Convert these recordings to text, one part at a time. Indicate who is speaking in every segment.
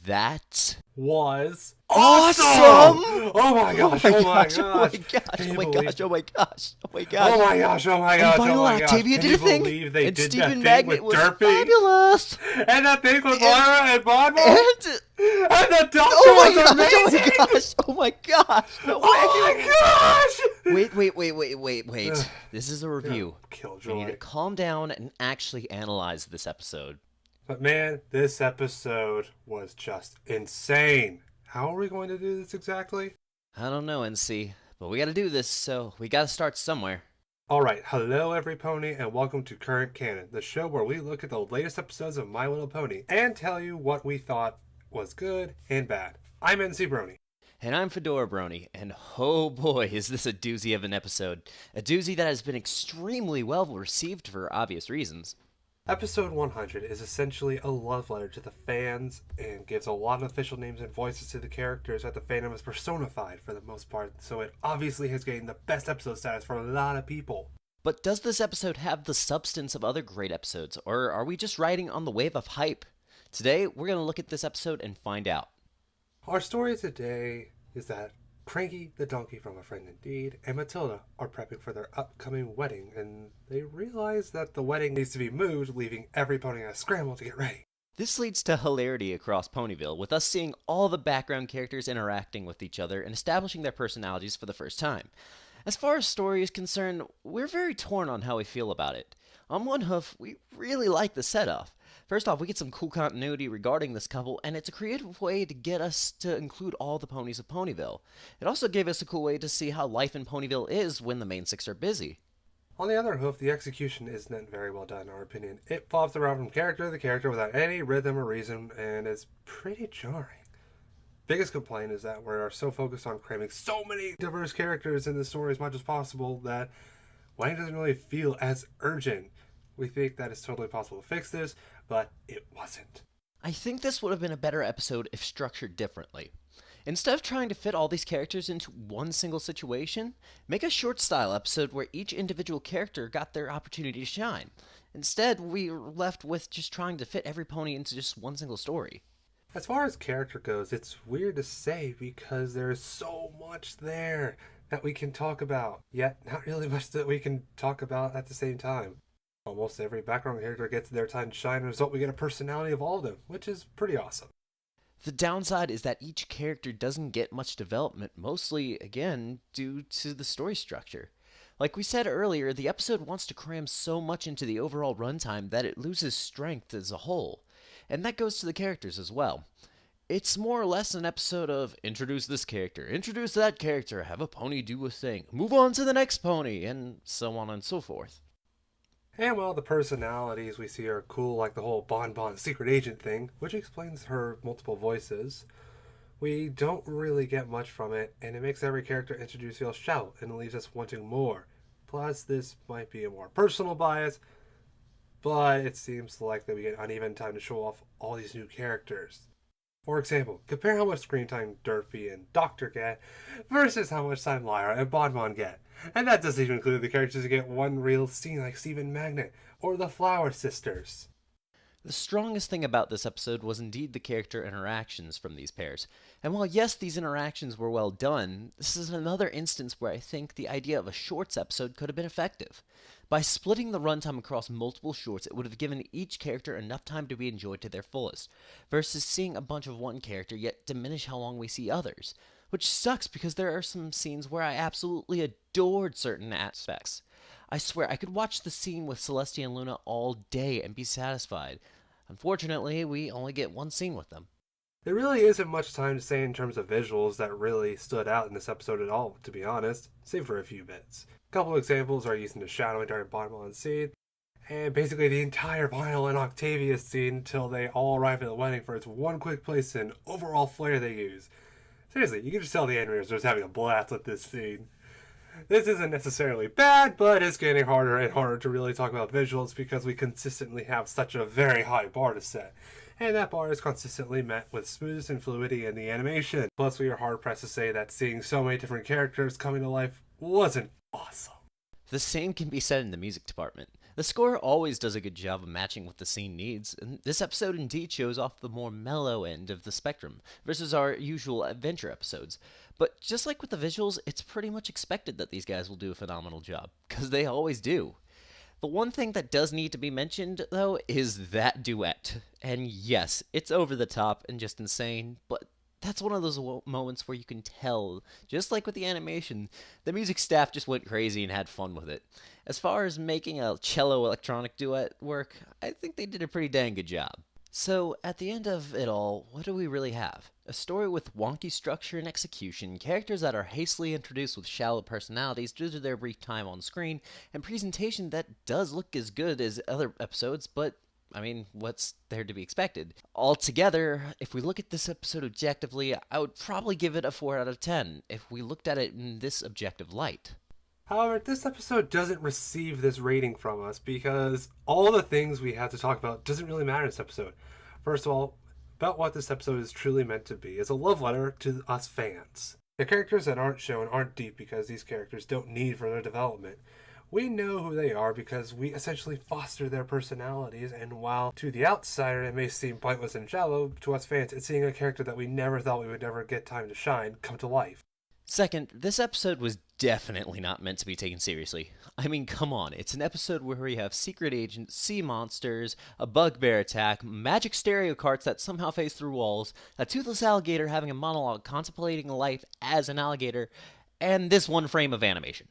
Speaker 1: That
Speaker 2: was
Speaker 1: awesome!
Speaker 2: Oh my gosh! Oh my gosh!
Speaker 1: Oh my gosh! Oh my gosh! Oh my gosh! Oh my gosh!
Speaker 2: Oh my gosh! Oh my
Speaker 1: And
Speaker 2: gosh! Oh
Speaker 1: Viola
Speaker 2: my gosh!
Speaker 1: Octavia
Speaker 2: Can
Speaker 1: did
Speaker 2: you
Speaker 1: a thing,
Speaker 2: believe they
Speaker 1: and
Speaker 2: did
Speaker 1: Stephen
Speaker 2: that thing
Speaker 1: Magnet
Speaker 2: with
Speaker 1: was
Speaker 2: Derpy?
Speaker 1: fabulous,
Speaker 2: And that thing with Moira and Bonbon?
Speaker 1: and
Speaker 2: And the doctor
Speaker 1: oh my
Speaker 2: was
Speaker 1: gosh!
Speaker 2: amazing!
Speaker 1: Oh my gosh! Oh my gosh! No way!
Speaker 2: Oh my gosh!
Speaker 1: Wait! This is a review. We need to
Speaker 2: Killjoy.
Speaker 1: calm down and actually analyze this episode.
Speaker 2: But man, this episode was just insane. How are we going to do this exactly?
Speaker 1: I don't know, NC, but we gotta do this, so we gotta start somewhere.
Speaker 2: Alright, hello every pony and welcome to Current Canon, the show where we look at the latest episodes of My Little Pony and tell you what we thought was good and bad. I'm NC Brony.
Speaker 1: And I'm Fedora Brony, and oh boy, is this a doozy of an episode. A doozy that has been extremely well received for obvious reasons.
Speaker 2: Episode 100 is essentially a love letter to the fans and gives a lot of official names and voices to the characters that the fandom has personified for the most part, so it obviously has gained the best episode status for a lot of people.
Speaker 1: But does this episode have the substance of other great episodes, or are we just riding on the wave of hype? Today, we're going to look at this episode and find out.
Speaker 2: Our story today is that Cranky, the donkey from A Friend Indeed, and Matilda are prepping for their upcoming wedding, and they realize that the wedding needs to be moved, leaving every pony in a scramble to get ready.
Speaker 1: This leads to hilarity across Ponyville, with us seeing all the background characters interacting with each other and establishing their personalities for the first time. As far as story is concerned, we're very torn on how we feel about it. On one hoof, we really like the setup. First off, we get some cool continuity regarding this couple, and it's a creative way to get us to include all the ponies of Ponyville. It also gave us a cool way to see how life in Ponyville is when the main six are busy.
Speaker 2: On the other hoof, the execution isn't very well done in our opinion. It flops around from character to character without any rhythm or reason, and is pretty jarring. Biggest complaint is that we are so focused on cramming so many diverse characters in the story as much as possible that wedding doesn't really feel as urgent. We think that it's totally possible to fix this, but it wasn't.
Speaker 1: I think this would have been a better episode if structured differently. Instead of trying to fit all these characters into one single situation, make a short style episode where each individual character got their opportunity to shine. Instead, we are left with just trying to fit every pony into just one single story.
Speaker 2: As far as character goes, it's weird to say because there's so much there that we can talk about, yet not really much that we can talk about at the same time. Almost every background character gets their time to shine, and as a result we get a personality of all of them, which is pretty awesome.
Speaker 1: The downside is that each character doesn't get much development, mostly, again, due to the story structure. Like we said earlier, the episode wants to cram so much into the overall runtime that it loses strength as a whole. And that goes to the characters as well. It's more or less an episode of introduce this character, introduce that character, have a pony do a thing, move on to the next pony, and so on and so forth.
Speaker 2: And while the personalities we see are cool, like the whole Bon Bon secret agent thing, which explains her multiple voices, we don't really get much from it, and it makes every character introduced feel shallow and leaves us wanting more. Plus, this might be a more personal bias, but it seems like that we get uneven time to show off all these new characters. For example, compare how much screen time Derpy and Doctor get versus how much time Lyra and Bon Bon get. And that doesn't even include the characters who get one real scene like Stephen Magnet or the Flower Sisters.
Speaker 1: The strongest thing about this episode was indeed the character interactions from these pairs. And while yes, these interactions were well done, this is another instance where I think the idea of a shorts episode could have been effective. By splitting the runtime across multiple shorts, it would have given each character enough time to be enjoyed to their fullest, versus seeing a bunch of one character yet diminish how long we see others. Which sucks because there are some scenes where I absolutely adored certain aspects. I swear, I could watch the scene with Celestia and Luna all day and be satisfied. Unfortunately, we only get one scene with them.
Speaker 2: There really isn't much time to say in terms of visuals that really stood out in this episode at all, to be honest, save for a few bits. A couple examples are using the shadowing during Bonbon's scene, and basically the entire Vinyl and Octavia scene until they all arrive at the wedding for its one quick place and overall flair they use. Seriously, you can just tell the animators are just having a blast with this scene. This isn't necessarily bad, but it's getting harder and harder to really talk about visuals because we consistently have such a very high bar to set. And that bar is consistently met with smoothness and fluidity in the animation. Plus, we are hard pressed to say that seeing so many different characters coming to life wasn't awesome.
Speaker 1: The same can be said in the music department. The score always does a good job of matching what the scene needs, and this episode indeed shows off the more mellow end of the spectrum versus our usual adventure episodes. But just like with the visuals, it's pretty much expected that these guys will do a phenomenal job, because they always do. The one thing that does need to be mentioned, though, is that duet. And yes, it's over the top and just insane, but that's one of those moments where you can tell, just like with the animation, the music staff just went crazy and had fun with it. As far as making a cello electronic duet work, I think they did a pretty dang good job. So, at the end of it all, what do we really have? A story with wonky structure and execution, characters that are hastily introduced with shallow personalities due to their brief time on screen, and presentation that does look as good as other episodes, but I mean, what's there to be expected? Altogether, if we look at this episode objectively, I would probably give it a 4 out of 10 if we looked at it in this objective light.
Speaker 2: However, this episode doesn't receive this rating from us because all the things we have to talk about doesn't really matter in this episode. First of all, about what this episode is truly meant to be is a love letter to us fans. The characters that aren't shown aren't deep because these characters don't need further development. We know who they are because we essentially foster their personalities, and while to the outsider it may seem pointless and shallow, to us fans it's seeing a character that we never thought we would ever get time to shine come to life.
Speaker 1: Second, this episode was definitely not meant to be taken seriously. I mean, come on, it's an episode where we have secret agents, sea monsters, a bugbear attack, magic stereo carts that somehow phase through walls, a toothless alligator having a monologue contemplating life as an alligator, and this one frame of animation.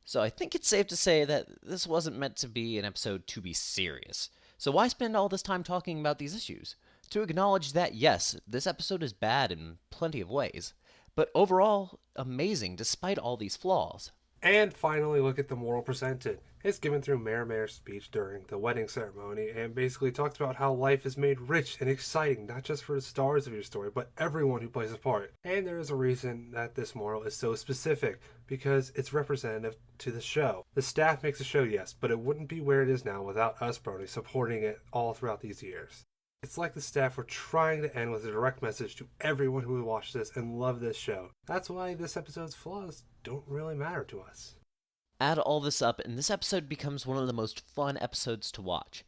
Speaker 1: So I think it's safe to say that this wasn't meant to be an episode to be serious. So why spend all this time talking about these issues? To acknowledge that, yes, this episode is bad in plenty of ways, but overall, amazing despite all these flaws.
Speaker 2: And finally, look at the moral presented. It's given through Mayor's speech during the wedding ceremony and basically talks about how life is made rich and exciting, not just for the stars of your story, but everyone who plays a part. And there is a reason that this moral is so specific, because it's representative to the show. The staff makes the show, yes, but it wouldn't be where it is now without us, Brony, supporting it all throughout these years. It's like the staff were trying to end with a direct message to everyone who would watch this and love this show. That's why this episode's flaws don't really matter to us.
Speaker 1: Add all this up, and this episode becomes one of the most fun episodes to watch.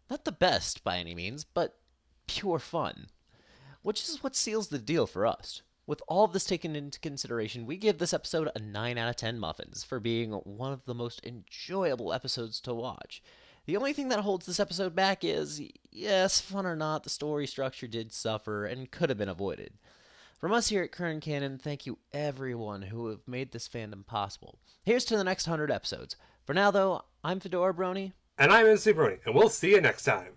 Speaker 1: Not the best by any means, but pure fun. Which is what seals the deal for us. With all of this taken into consideration, we give this episode a 9 out of 10 muffins for being one of the most enjoyable episodes to watch. The only thing that holds this episode back is, yes, fun or not, the story structure did suffer and could have been avoided. From us here at Current Canon, thank you everyone who have made this fandom possible. Here's to the next 100 episodes. For now, though, I'm Fedora Brony.
Speaker 2: And I'm NC Brony, and we'll see you next time.